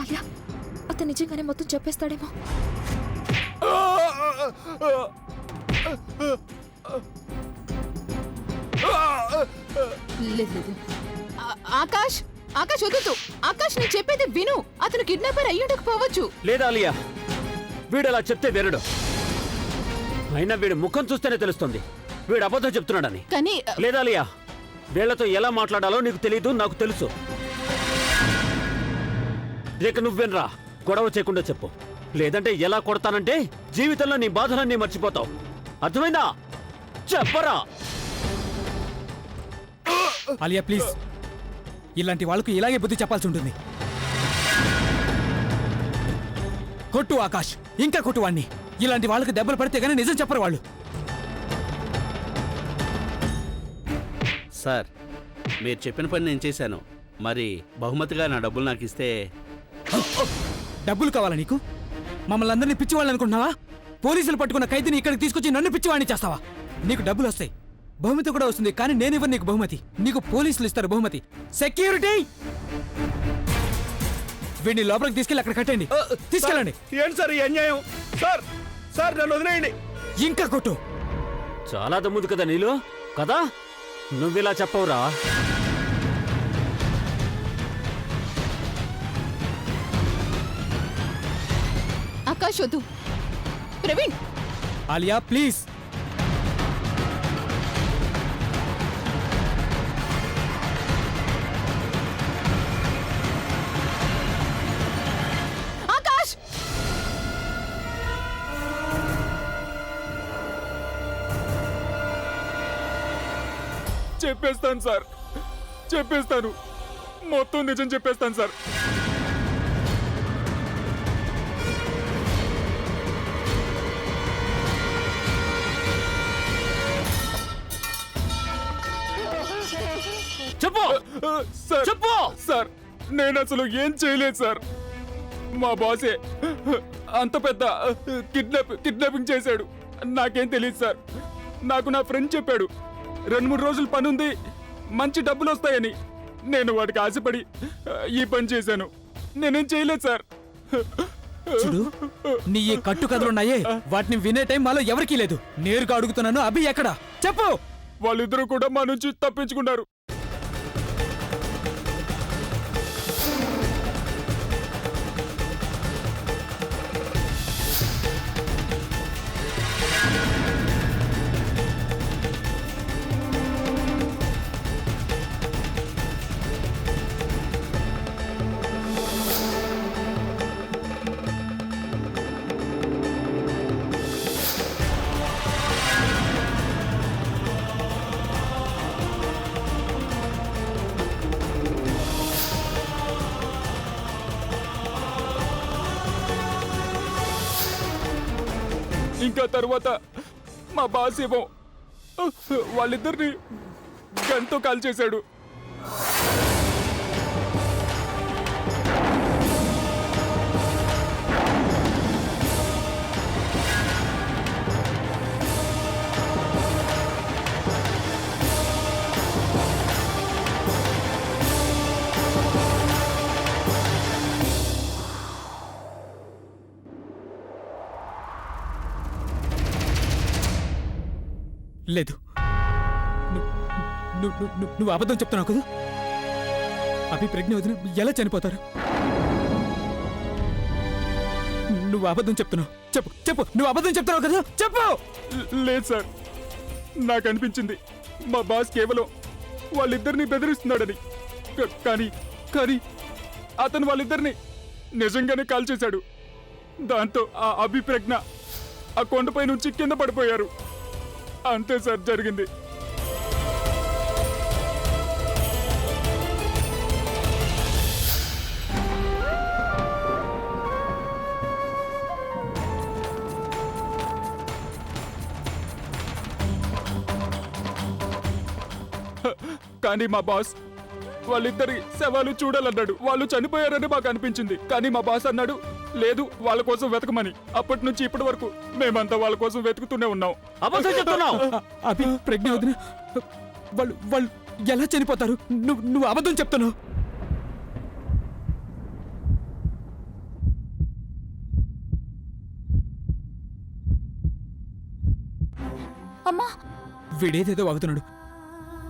అలియా అతను నిజంగానే మొత్తం చెప్పేస్తాడేమో. లేదు. ఆకాష్ ఆకాష్ వద్దు. ఆకాష్ నేను చెప్పేది విను. అతను కిడ్నాపర్ అయ్యుండకపోవచ్చు. లేదా అలియా, వీడు అలా చెప్తే వెరడు. అయినా వీడి ముఖం చూస్తేనే తెలుస్తుంది వీడు అబద్ధం చెప్తున్నాడని. కానీ లేదా అలియా, వీళ్లతో ఎలా మాట్లాడాలో నీకు తెలీదు, నాకు తెలుసు. ఇక నువ్వేనరా, గొడవ చేయకుండా చెప్పు. లేదంటే ఎలా కొడతానంటే జీవితంలో నీ బాధలన్నీ మర్చిపోతావు. అర్థమైందా? చెప్పరా. అలియా ప్లీజ్, ఇలాంటి వాళ్ళకు ఇలాగే బుద్ధి చెప్పాల్సి ఉంటుంది. కొట్టు ఆకాష్, ఇంకా కొట్టు వాణ్ణి. ఇలాంటి వాళ్ళకి దెబ్బలు పడితే గానీ నిజం చెప్పరు వాళ్ళు. సార్, మీరు చెప్పిన పని నేను చేశాను. మరి బహుమతిగా నా డబ్బులు నాకు ఇస్తే. డబ్బులు కావాలా నీకు? మమ్మల్ని అందరినీ పిచ్చివాళ్ళు అనుకుంటున్నావా? పోలీసులు పట్టుకున్న ఖైదీని ఇక్కడికి తీసుకొచ్చి నన్ను పిచ్చివాడిని చేస్తావా? నీకు డబ్బులు వస్తాయి, బహుమతి కూడా వస్తుంది. కానీ నేనివ్వను నీకు బహుమతి. నీకు పోలీసులు ఇస్తారు బహుమతి. సెక్యూరిటీ, వీడిని లోపలికి తీసుకెళ్ళి అక్కడ కట్టండి. తీసుకెళ్ళండి. ఏంటి సార్ ఈ అన్యాయం? సార్ సార్ నన్ను వదిలేయండి. ఇంకా కొట్టు. చాలా దమ్ముది కదా నీలో కదా, నువ్విలా చెప్పవురా. ఆకాష్ వద్దు. ప్రవీణ్. ఆలియా ప్లీజ్. ఆకాష్. చెప్పేస్తాను సార్, చెప్పేస్తాను. మొత్తం నిజం చెప్పేస్తాను సార్. చెప్పు సార్ చెప్పు. సార్, నేను అసలు ఏం చేయలేదు సార్. మా బాసే అంత పెద్ద కిడ్నాపింగ్ చేశాడు. నాకేం తెలియదు సార్. నాకు నా ఫ్రెండ్ చెప్పాడు 2-3 రోజులు పని ఉంది, మంచి డబ్బులు వస్తాయని. నేను వాడికి ఆశపడి ఈ పని చేశాను. నేనేం చేయలేదు సార్. చూడు, నీ ఈ కట్టు కథలున్నాయే, వాటిని వినే టైం మాలో ఎవరికీ లేదు. నేరుగా అడుగుతున్నాను, అభి ఎక్కడా? చెప్పు. వాళ్ళిద్దరూ కూడా మా నుంచి తప్పించుకున్నారు. ఇంకా తర్వాత మా బాస్ ఏమో వాళ్ళిద్దరిని గన్తో కాల్ చేశాడు. లేదు, నువ్వు అబద్ధం చెప్తున్నావు కదా. అభి ప్రజ్ఞ వదిన ఎలా చనిపోతారు? నువ్వు అబద్ధం చెప్తున్నావు. చెప్పు చెప్పు, నువ్వు అబద్ధం చెప్తున్నావు కదా, చెప్పు. లేదు సార్, నాకు అనిపించింది మా బాస్ కేవలం వాళ్ళిద్దరిని బెదిరిస్తున్నాడని. కానీ అతను వాళ్ళిద్దరిని నిజంగానే కాల్ చేశాడు. దాంతో ఆ అభిప్రజ్ఞ ఆ కొండపై నుంచి కింద పడిపోయారు. అంతే సార్ జరిగింది. కానీ మా బాస్ వాళ్ళిద్దరి శవాలు చూడాలన్నాడు. వాళ్ళు చనిపోయారని మాకు అనిపించింది. కానీ మా బాస్ అన్నాడు, లేదు వాళ్ళ కోసం వెతకమని. అప్పటి నుంచి ఇప్పటి వరకు మేమంతా వాళ్ళ కోసం వెతుకుతూనే ఉన్నాం. అబద్ధం చెప్తున్నావు. అభి ప్రజ్ఞ వదిన వాళ్ళు ఎలా చనిపోతారు? నువ్వు అబద్ధం చెప్తున్నావు. అమ్మా వీడేదేదో వాగుతున్నాడు.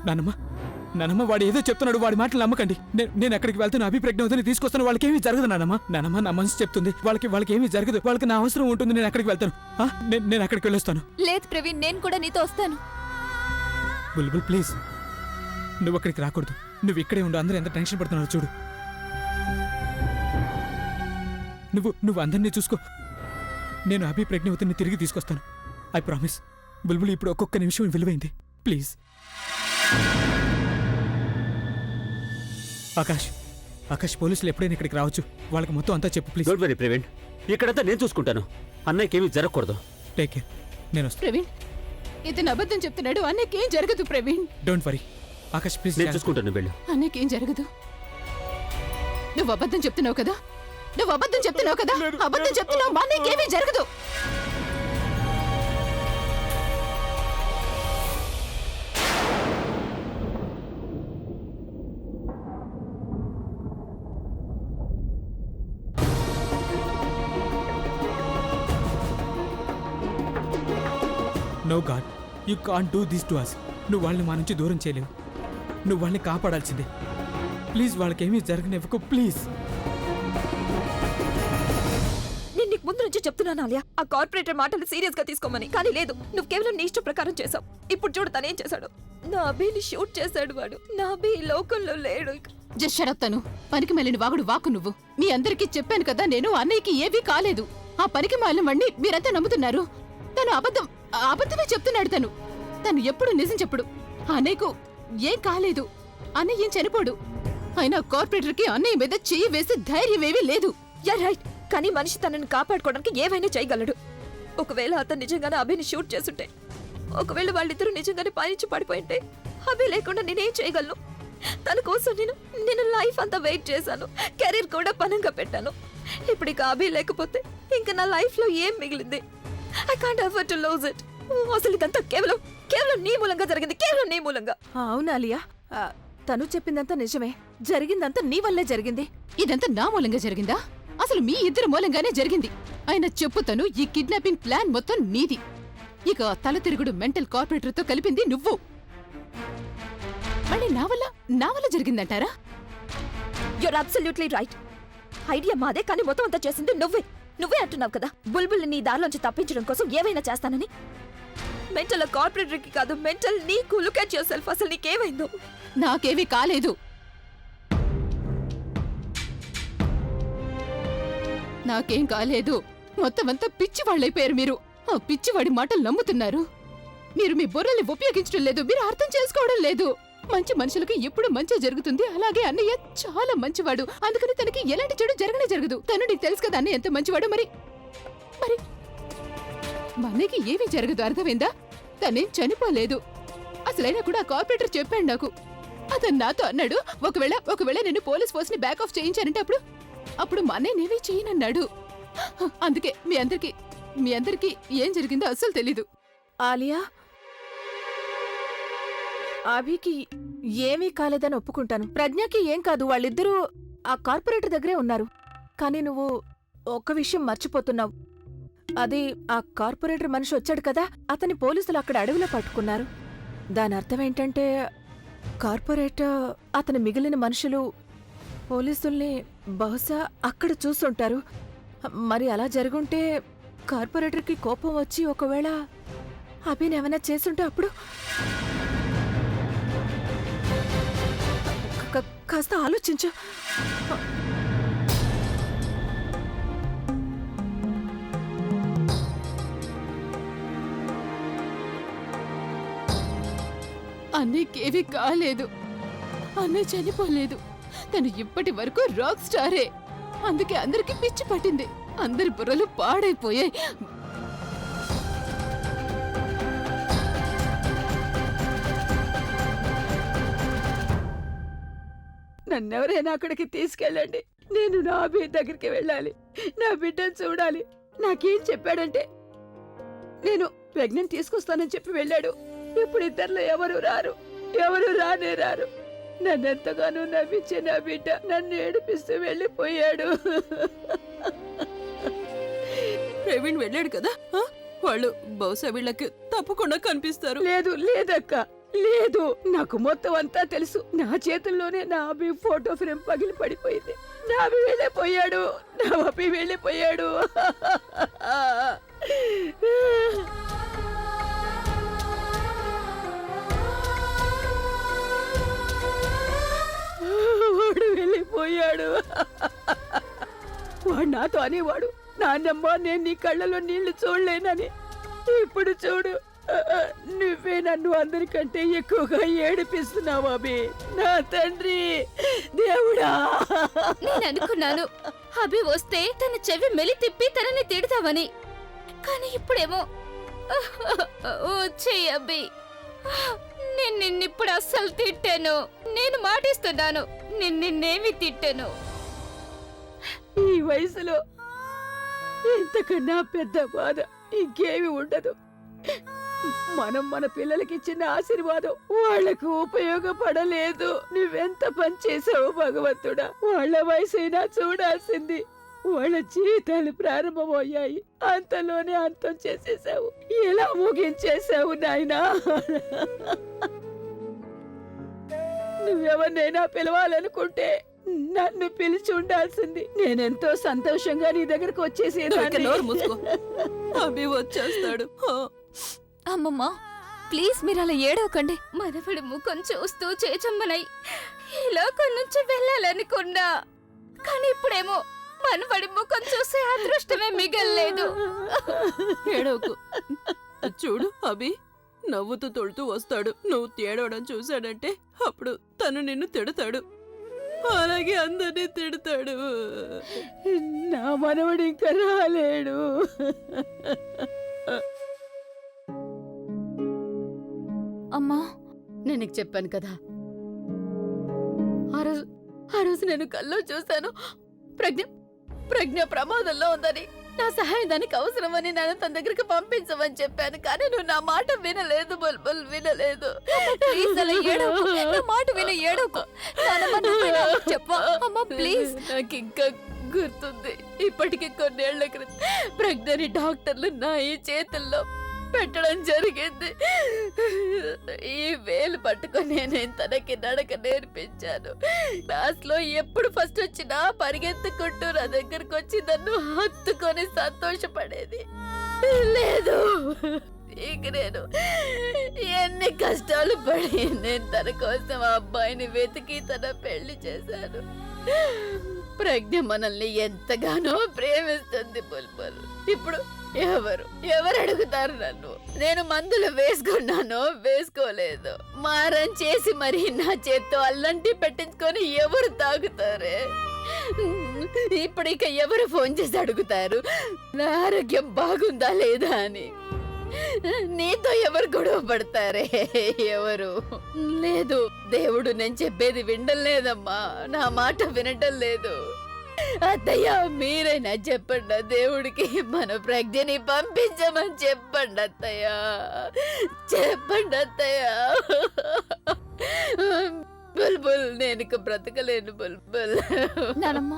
నానమ్మ నానమ్మ వాడు ఏదో చెప్తున్నాడు, వాడి మాటలు నమ్మకండి. నేను ఎక్కడికి వెళ్తాను, అభి ప్రెగ్నెంట్ తీసుకొస్తాను. వాళ్ళకి ఏమీ జరగదు నానమ్మ. నానమ్మ నా మనసు చెప్తుంది, వాళ్ళకి ఏమీ జరగదు. వాళ్ళకి నా అవసరం ఉంటుంది. నేను అక్కడికి వెళ్తాను. నేను అక్కడికి వెళ్ళొస్తాను. లేదు ప్రవీణ్, నేను కూడా నీతో వస్తాను. బుల్బుల్ ప్లీజ్, నువ్వు అక్కడికి రాకూడదు. నువ్వు ఇక్కడే ఉండు. అందరూ ఎంత టెన్షన్ పడుతున్నారో చూడు. నువ్వు అందరినీ చూసుకో. నేను అభి ప్రెగ్నెంట్ తిరిగి తీసుకొస్తాను. I promise. బుల్బుల్ ఇప్పుడు ఒక్కొక్క నిమిషం విలువైంది. ప్లీజ్. ఆకాష్ పోలీసులు ఎప్పుడైనా ఇక్కడికి రావచ్చు. వాళ్ళకి మొత్తం అంతా చెప్పు ప్లీజ్. డోంట్ వరీ ప్రవీణ్, ఇక్కడంతా నేను చూసుకుంటాను. అన్నయ్యకి ఏమీ జరగకూడదు. Take care. నేను వస్తాను. ప్రవీణ్, ఇతను అబద్ధం చెప్తున్నాడు. అన్నకేం జరగదు Praveen. Don't worry. Akash please. నేను చూసుకుంటాను, వెళ్ళు. అన్నకేం జరగదు. నువ్వు అబద్ధం చెప్తున్నావు కదా, నువ్వు అబద్ధం చెప్తున్నావు కదా, అబద్ధం చెప్తున్నావు. మా అన్నకేమీ జరగదు. No god, you can't do this to us. నువ్వు వాళ్ళని మా నుంచి దూరం చేయలేవు. నువ్వు వాళ్ళని కాపాడాల్సిందే. Please వాళ్ళకేమీ జరగనివ్వకు please. నేను నీకు ముందు నుంచి చెప్తున్నాను ఆలియా, ఆ కార్పొరేటర్ మాటలు సీరియస్ గా తీసుకోమని. కానీ లేదు, నువ్వు కేవలం నీ ఇష్ట ప్రకారం చేసావు. ఇప్పుడు చూడు తనేం చేశాడు. నా అభిని షూట్ చేశాడు వాడు. నా అభి ఈ లోకంలో లేడు. జస్ట్ షడత్తను. పనికి మాలిన వాగుడు వాకు నువ్వు. మీ అందరికీ చెప్పాను కదా, నేను అన్నయ్యకి ఏవీ కాలేదు. ఆ పనికి మాలిన వాణ్ణి మీరంతా నమ్ముతున్నారు. తను అబద్ధమే చెప్తున్నాడు. తను ఎప్పుడు నిజం చెప్పుడు. అన్నయ్యకు ఏం కాలేదు. అన్నయ్య ఏం చనిపోడు. అయినా కార్పొరేటర్కి అన్నయ్య మీద చెయ్యి వేసే ధైర్యం ఏమీ లేదు. Yeah right. కానీ మనిషి తనని కాపాడుకోవడానికి ఏవైనా చేయగలడు. ఒకవేళ అతను నిజంగానే అభిని షూట్ చేస్తుంటే, ఒకవేళ వాళ్ళిద్దరూ నిజంగానే పైనుంచి పడిపోయింటే, అభి లేకుండా నేనేం చేయగలను? తన కోసం నేను లైఫ్ అంతా వెయిట్ చేశాను. కెరీర్ కూడా పనంగా పెట్టాను. ఇప్పుడు ఇక అభి లేకపోతే ఇంకా నా లైఫ్ లో ఏం మిగిలింది? I can't afford to lose it. అసలు ఇదంతా కేవలం నీ మూలంగా జరిగింది. కేవలం నీ మూలంగా. అవునా అలియా, తను చెప్పిందంతా నిజమే. జరిగిందంతా నీ వల్లే జరిగింది. ఇదంతా నా మూలంగా జరిగిందా? అసలు మీ ఇద్దరు మూలంగానే జరిగింది. ఆయన చెప్పుతను ఈ కిడ్నాపింగ్ ప్లాన్ మొత్తం నీది. ఇక తల తిరుగుడు మెంటల్ కార్పొరేటర్తో కలిపింది నువ్వు. మళ్ళీ నా వల్ల జరిగిందంటారా? You're absolutely right. ఐడియా మాదే, కానీ మొత్తం అంతా చేసింది నువ్వే అంటున్నావు కదా, బుల్బుల్ నీ దారిలోంచి తప్పించడం కోసం ఏమైనా చేస్తానని. మెంటల్ కార్పొరేటర్కి కాదు, మెంటల్ నీకు. Look at your self. అసలు నీకేమైందో? నాకేమీ కాలేదు. నాకేం కాలేదు. మొత్తం అంతా పిచ్చి వాళ్ళైపోయారు మీరు. ఆ పిచ్చివాడి మాటలు నమ్ముతున్నారు. మీరు మీ బుర్రల్ని ఉపయోగించడం లేదు. మీరు అర్థం చేసుకోవడం లేదు. మంచి మనుషులకి ఎప్పుడు మంచి జరుగుతుంది. అలాగే అన్నయ్య చాలా మంచివాడు. అందుకని తనకి ఎలాంటి చెడు జరగదు. తను నీకు తెలుసు కదా అన్నయ్య ఎంత మంచివాడు. మరి మా అన్నయ్యకి ఏమీ జరగదు. అర్థమైందా? తనేం చనిపోలేదు. అసలైనా కూడా ఆ కార్పొరేటర్ చెప్పాడు నాకు. అతను నాతో అన్నాడు, ఒకవేళ నేను పోలీస్ ఫోర్స్ ని బ్యాక్ ఆఫ్ చేయించానంటే అప్పుడు మా అన్నయ్య నేవీ చేయనన్నాడు. అందుకే మీ అందరికి ఏం జరిగిందో అస్సలు తెలీదు. ఆలియా, అభికి ఏమీ కాలేదని ఒప్పుకుంటాను. ప్రజ్ఞకి ఏం కాదు. వాళ్ళిద్దరూ ఆ కార్పొరేటర్ దగ్గరే ఉన్నారు. కానీ నువ్వు ఒక్క విషయం మర్చిపోతున్నావు. అది ఆ కార్పొరేటర్ మనిషి వచ్చాడు కదా, అతని పోలీసులు అక్కడ అడవిలో పట్టుకున్నారు. దాని అర్థం ఏంటంటే కార్పొరేటర్ అతని మిగిలిన మనుషులు పోలీసుల్ని బహుశా అక్కడ చూస్తుంటారు. మరి అలా జరుగుంటే కార్పొరేటర్కి కోపం వచ్చి ఒకవేళ అభినేమైనా చేసుంటే అప్పుడు కాస్త ఆలోచించు. అన్నయ్యకేమీ కాలేదు. అన్నయ్య చనిపోలేదు. తను ఇప్పటి వరకు రాక్ స్టారే. అందుకే అందరికి పిచ్చి పట్టింది. అందరి బుర్రలు పాడైపోయాయి. నన్నెవరైనా అక్కడికి తీసుకెళ్ళండి. నేను నా అభి దగ్గరికి వెళ్ళాలి. నా బిడ్డను చూడాలి. నాకేం చెప్పాడంటే నేను ప్రెగ్నెంట్ తీసుకొస్తానని చెప్పి వెళ్ళాడు. ఇప్పుడు ఇద్దరిలో ఎవరు రానే రారు. నన్నెంతగానో నవ్వించే నా బిడ్డ నన్ను ఏడిపిస్తూ వెళ్ళిపోయాడు. ప్రవీణ్ వెళ్ళాడు కదా, వాళ్ళు బహుశా వీళ్ళకి తప్పకుండా కనిపిస్తారు. లేదు లేదక్క, లేదు. నాకు మొత్తం అంతా తెలుసు. నా చేతుల్లోనే నా అభి ఫోటో ఫ్రేమ్ పగిలి పడిపోయింది. నా అభి వెళ్ళిపోయాడు, నా అభి వెళ్ళిపోయాడు. వాడు వెళ్ళిపోయాడు. వాడు నాతో అనేవాడు, నాన్నమ్మ నేను నీ కళ్ళలో నీళ్లు చూడలేనని. ఇప్పుడు చూడు, నువ్వే నన్ను అందరికంటే ఎక్కువగా ఏడిపిస్తున్నావు అభి. నా తండ్రి దేవుడా. నేను అనుకున్నాను అభి వస్తే తన చెవి మెలి తిప్పి తనని తిడతావని, కానీ ఇప్పుడేమో వచ్చే అభి, నేను నిన్నిప్పుడు అస్సలు తిట్టాను. నేను మాటిస్తున్నాను, నిన్నేమి తిట్టాను. ఈ వయసులో ఇంతకన్నా పెద్ద బాధ ఇంకేమి ఉండదు. మనం మన పిల్లలకి ఇచ్చిన ఆశీర్వాదం వాళ్లకు ఉపయోగపడలేదు. నువ్వెంత పని చేసావు భగవంతుడా. వాళ్ళ వయసైనా చూడాల్సింది. వాళ్ళ జీవితాలు ప్రారంభమయ్యాయి, అంతలోనే అంతం చేసేసావు. ఎలా ముగించేశావు నాయనా. నువ్వెవరినైనా పిలవాలనుకుంటే నన్ను పిలిచి ఉండాల్సింది. నేనెంతో సంతోషంగా నీ దగ్గరకు నువ్వు ఇక వచ్చేసి నోరు మూసుకో. అభి వచ్చేస్తాడు. అమ్మమ్మ ప్లీజ్ మీరు అలా ఏడవకండి. మనవడి ముఖం చూస్తూ చేచమ్మనై ఈ లోకం నుంచి వెళ్ళాలనుకున్నా, కానీ ఇప్పుడేమో మనవడి ముఖం చూసే అదృష్టమే మిగల్లేదు. ఏడవకు. చూడు అభి నవ్వుతూ తొడుతూ వస్తాడు. నువ్వు ఏడవడం చూశాడంటే అప్పుడు తను నిన్ను తిడతాడు, అలాగే అందరినీ తిడతాడు. నా మనవడు ఇంకా రాలేడు. అమ్మా నేను నీకు చెప్పాను కదా, ఆ రోజు నేను కల్లో చూశాను. ప్రజ్ఞ ప్రమాదంలో ఉందని, నా సహాయం దానికి అవసరమని నన్ను తన దగ్గరికి పంపించమని చెప్పాను. కానీ నువ్వు నా మాట వినలేదు బుల్బుల్, వినలేదు. ప్లీజ్ అలా ఏడవకు. నా మాట విని ఏడవకు. నానమ్మ నువ్వే నాకు చెప్పు అమ్మా ప్లీజ్. నాకు ఇంకా గుర్తుంది, ఇప్పటికి కొన్నేళ్ల క్రితం ప్రజ్ఞని డాక్టర్లు నా ఈ చేతుల్లో పెట్టడం జరిగింది. ఈ వేలు పట్టుకొని నేను తనకి నడక నేర్పించాను. క్లాస్ లో ఎప్పుడు ఫస్ట్ వచ్చినా పరిగెత్తుకుంటూ నా దగ్గరకు వచ్చి నన్ను హత్తుకొని సంతోషపడేది. లేదు, ఇక నేను ఎన్ని కష్టాలు పడి నేను తన కోసం ఆ అబ్బాయిని వెతికి తన పెళ్లి చేశాను. ప్రజ్ఞ మనల్ని ఎంతగానో ప్రేమిస్తుంది బుల్బుల్. ఇప్పుడు ఎవరు అడుగుతారు నన్ను? నేను మందులు వేసుకున్నానో వేసుకోలేదు, మారం చేసి మరి నా చేత్తో అల్లంటి పెట్టించుకొని ఎవరు తాగుతారే? ఇప్పుడు ఇక ఎవరు ఫోన్ చేసి అడుగుతారు నా ఆరోగ్యం బాగుందా లేదా అని? నీతో ఎవరు గొడవ పడతారే? ఎవరు లేదు. దేవుడు నేను చెప్పేది వినడం లేదమ్మా, నా మాట వినటం లేదు. అత్తయ్య మీరైనా చెప్పండి దేవుడికి మన ప్రజ్ఞని పంపించమని చెప్పండి అత్తయ్య, చెప్పండి అత్తయ్య. బుల్బుల్ నేను ఇక బ్రతకలేను బుల్బుల్. నానమ్మ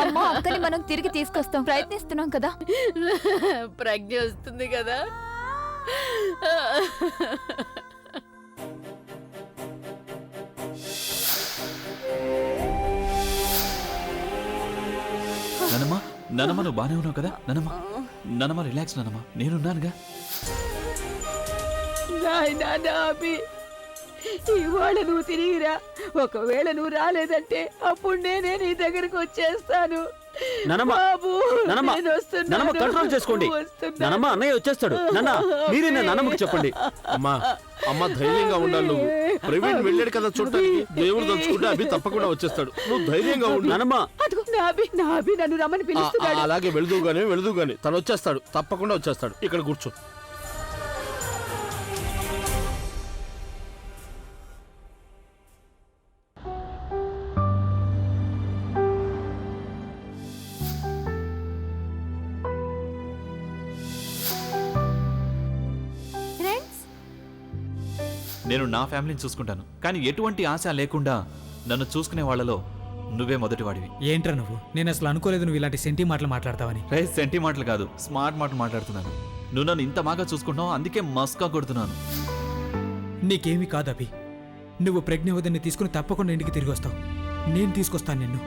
అమ్మా అక్కని మనం తిరిగి తీసుకొస్తాం, ప్రయత్నిస్తున్నాం కదా. ప్రజ్ఞ వస్తుంది కదా. నానమ్మ నువ్వు బానే ఉన్నావు కదా? నానమ్మ రిలాక్స్ నానమ్మ, నేనున్నానుగా. నాయనా నా అభి, ఇవాళ నువ్వు తిరిగిరా. ఒకవేళ నువ్వు రాలేదంటే అప్పుడు నేనే నీ దగ్గరకు వచ్చేస్తాను. నానమ్మ, బాబు, నానమ్మ, నేను వస్తున్నాను. నానమ్మ కంట్రోల్ చేసుకోండి. నానమ్మ అన్నయ్య వచ్చేస్తాడు. నాన్న మీరే నా నానమ్మకి చెప్పండి. అమ్మా ధైర్యంగా ఉండాలి. నువ్వు ప్రవీణ్ వెళ్ళాడు కదా చూడటానికి. దేవుడు తలుచుకుంటే అభి తప్పకుండా వచ్చేస్తాడు. నువ్వు ధైర్యంగా ఉండు. నానమ్మ అదిగో నా అభి నన్ను రమ్మని పిలుస్తున్నాడు. అలాగే వెళుదు గాని తను వచ్చేస్తాడు, తప్పకుండా వచ్చేస్తాడు. ఇక్కడ కూర్చో. నేను నా ఫ్యామిలీని చూసుకుంటాను, కానీ ఎటువంటి ఆశ లేకుండా నన్ను చూసుకునే వాళ్ళలో నువ్వే మొదటి వాడివి. ఏంట్రా నువ్వు? నేను అసలు అనుకోలేదు నువ్వు ఇలాంటి సెంటి మాటలు మాట్లాడతావని. రే సెంటి మాటలు కాదు, స్మార్ట్ మాటలు మాట్లాడుతున్నాను. నువ్వు నన్ను ఇంత బాగా చూసుకుంటున్నావు, అందుకే మస్కా కొడుతున్నాను. నీకేమీ కాదు అభి. నువ్వు ప్రజ్ఞావతిని తీసుకుని తప్పకుండా ఇంటికి తిరిగి వస్తావు. నేను తీసుకొస్తాను నిన్ను.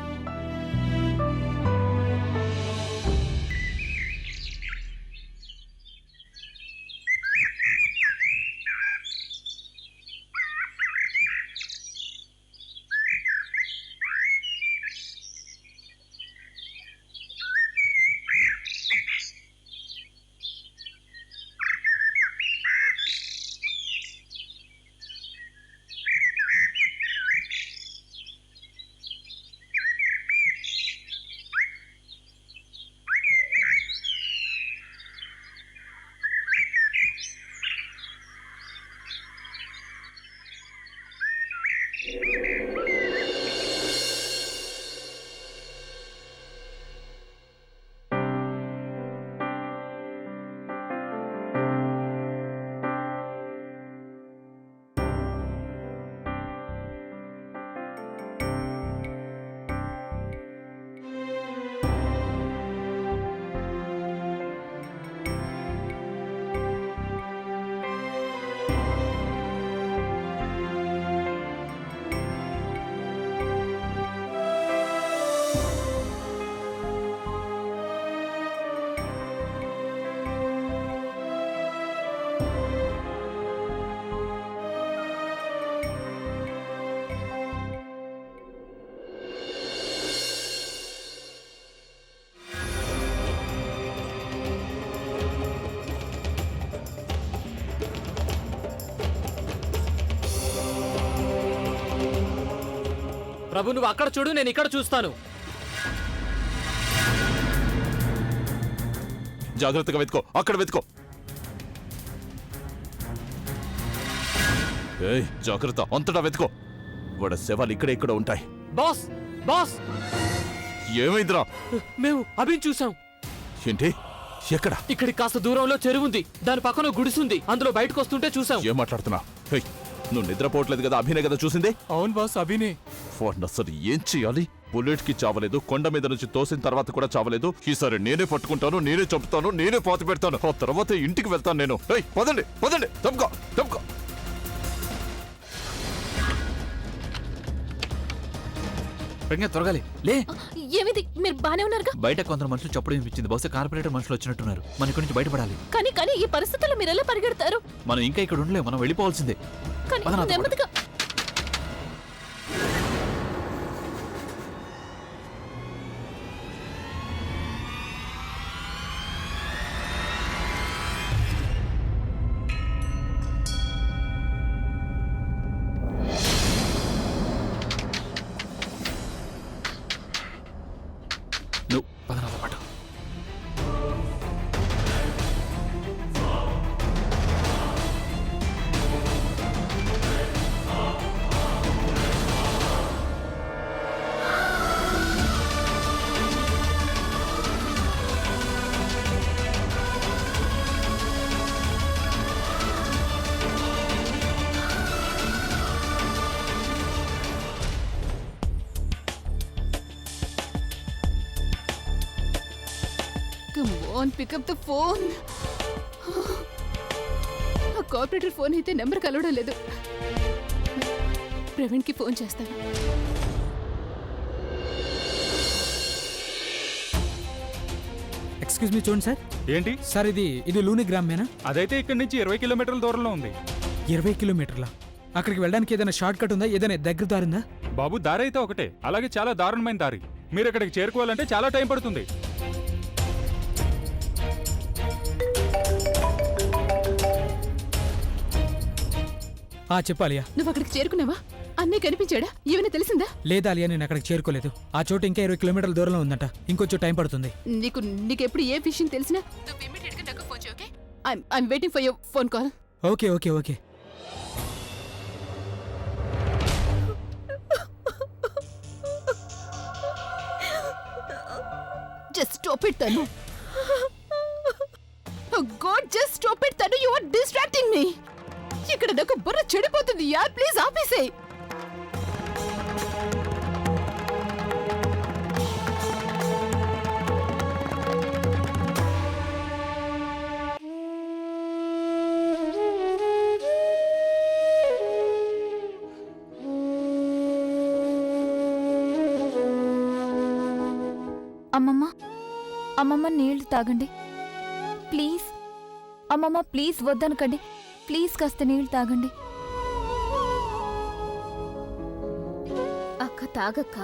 ప్రభు, నువ్వు అక్కడ చూడు, నేను ఇక్కడ చూస్తాను. జాగ్రత్తగా వెతుకో, అక్కడ వెతుకో. ఏయ్ జాగ్రత్త, అంతటా వెతుకో. వాడి శవాలు ఇక్కడ ఉంటాయి. బాస్ బాస్, ఏమైందిరా? మేము అభిని చూసాం. ఏంటి? ఎక్కడ? ఇక్కడికి కాస్త దూరంలో చెరువుంది, దాని పక్కన గుడిసుంది, అందులో బయటకు వస్తుంటే చూసాం. ఏం మాట్లాడుతున్నా? నువ్వు నిద్రపోవట్లేదు కదా? అభినే కదా చూసింది? అవును బాస్, అభినే. వాడిని అసలు ఏం చెయ్యాలి? బుల్లెట్ కి చావలేదు, కొండ మీద నుంచి తోసిన తర్వాత కూడా చావలేదు. ఈసారి నేనే పట్టుకుంటాను, నేనే చంపుతాను, నేనే పాతి పెడతాను. ఆ తర్వాత ఇంటికి వెళ్తాను నేను. పదండి పదండి, తప్పుకో తప్పుకో. ప్రజ్ఞ త్వరగాలి లే. ఏమిది? మీరు బానే ఉన్నారుగా? బయట కొందరు మనుషులు చప్పుడు వినిపించింది. బహుశా కార్పొరేటర్ మనుషులు వచ్చినట్టున్నారు. మన ఇక్కడి నుంచి బయటపడాలి. కానీ ఈ పరిస్థితుల్లో మీరు ఎలా పరిగెడతారు? మనం ఇంకా ఇక్కడ ఉండలేము, మనం వెళ్ళిపోవాల్సిందే. కానీ నెమ్మదిగా. నువ్వు పదనాతో పాటు. Come on, pick up the phone. ఆ కార్పొరేటర్ ఫోన్ అయితే నెంబర్ కలవడం లేదు. ప్రవీణ్కి ఫోన్ చేస్తాను. ఎక్స్క్యూజ్ మీ, చూడండి సార్. ఏంటి సార్, ఇది లూని గ్రామేనా? అదైతే ఇక్కడి నుంచి 20 కిలోమీటర్ల దూరంలో ఉంది. 20 కిలోమీటర్ల? అక్కడికి వెళ్ళడానికి ఏదైనా షార్ట్ కట్ ఉందా? ఏదైనా దగ్గర దారిందా? బాబు, దారి అయితే ఒకటే, అలాగే చాలా దారుణమైన దారి. మీరు అక్కడికి చేరుకోవాలంటే చాలా టైం పడుతుంది. చెప్పాలియా? నువ్వు అక్కడికి చేరుకున్నావా? అన్నీ కనిపించాడా? ఏమైనా తెలిసిందా? లేదా అలియా, నేను అక్కడికి చేరుకోలేదు. ఆ చోటు ఇంకా 20 కిలోమీటర్ల దూరంలో ఉందంట. ఇంకొంచెం టైం పడుతుంది. నీకెప్పుడు ఏ విషయం తెలిసినా నువ్వు ఇమ్మీడియట్ గా నాకు ఫోన్ చేయి, okay? I'm waiting for your phone call. Okay okay okay. Just stop it తను. Oh God, just stop it తను. You are distracting me. ఇక్కడ నాకు బుర్ర చెడిపోతుంది. యార్ ప్లీజ్ ఆపేసేయ్. అమ్మమ్మ అమ్మమ్మ నీళ్లు తాగండి ప్లీజ్. అమ్మమ్మ ప్లీజ్ వద్దనకండి. ప్లీజ్ కాస్త నీళ్లు తాగండి. అక్క తాగక్క.